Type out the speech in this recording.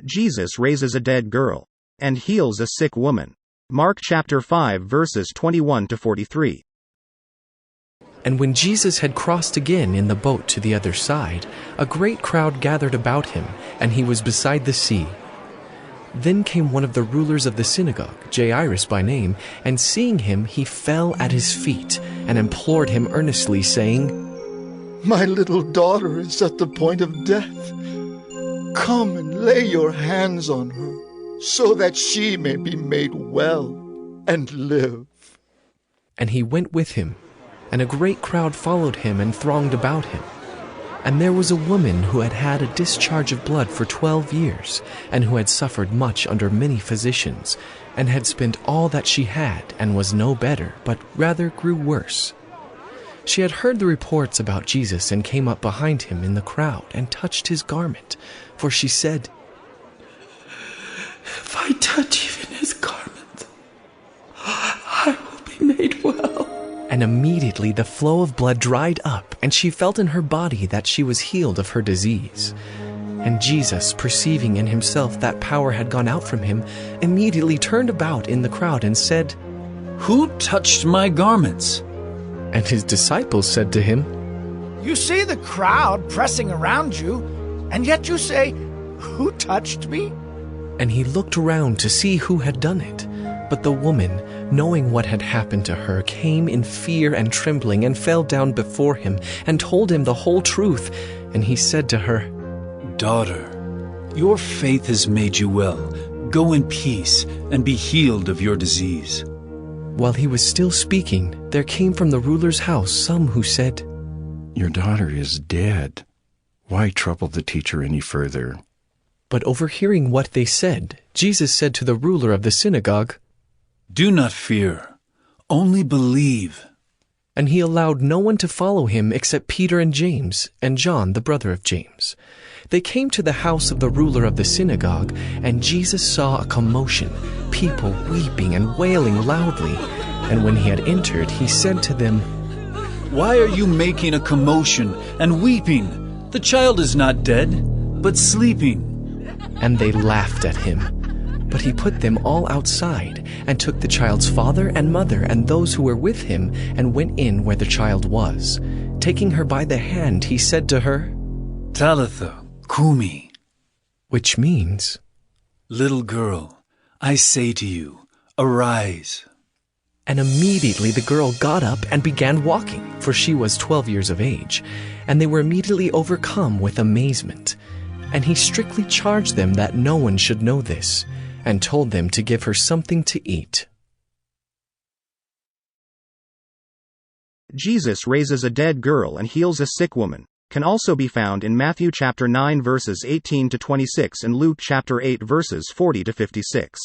Jesus raises a dead girl and heals a sick woman. Mark chapter 5 verses 21 to 43. And when Jesus had crossed again in the boat to the other side, a great crowd gathered about him, and he was beside the sea. Then came one of the rulers of the synagogue, Jairus by name, and seeing him, he fell at his feet and implored him earnestly, saying, "My little daughter is at the point of death. Come and lay your hands on her, so that she may be made well and live." And he went with him, and a great crowd followed him and thronged about him. And there was a woman who had had a discharge of blood for 12 years, and who had suffered much under many physicians, and had spent all that she had, and was no better, but rather grew worse. She had heard the reports about Jesus, and came up behind him in the crowd, and touched his garment. For she said, "If I touch even his garment, I will be made well." And immediately the flow of blood dried up, and she felt in her body that she was healed of her disease. And Jesus, perceiving in himself that power had gone out from him, immediately turned about in the crowd and said, "Who touched my garments?" And his disciples said to him, "You see the crowd pressing around you, and yet you say, 'Who touched me?'" And he looked around to see who had done it. But the woman, knowing what had happened to her, came in fear and trembling, and fell down before him, and told him the whole truth. And he said to her, "Daughter, your faith has made you well. Go in peace and be healed of your disease." While he was still speaking, there came from the ruler's house some who said, "Your daughter is dead. Why trouble the teacher any further?" But overhearing what they said, Jesus said to the ruler of the synagogue, "Do not fear, only believe." And he allowed no one to follow him except Peter and James, and John, the brother of James. They came to the house of the ruler of the synagogue, and Jesus saw a commotion, people weeping and wailing loudly. And when he had entered, he said to them, "Why are you making a commotion and weeping? The child is not dead, but sleeping." And they laughed at him. But he put them all outside, and took the child's father and mother and those who were with him, and went in where the child was. Taking her by the hand, he said to her, "Talitha Kumi," which means, "Little girl, I say to you, arise." And immediately the girl got up and began walking, for she was 12 years of age. And they were immediately overcome with amazement. And he strictly charged them that no one should know this, and told them to give her something to eat. Jesus raises a dead girl and heals a sick woman can also be found in Matthew chapter 9 verses 18 to 26 and Luke chapter 8 verses 40 to 56.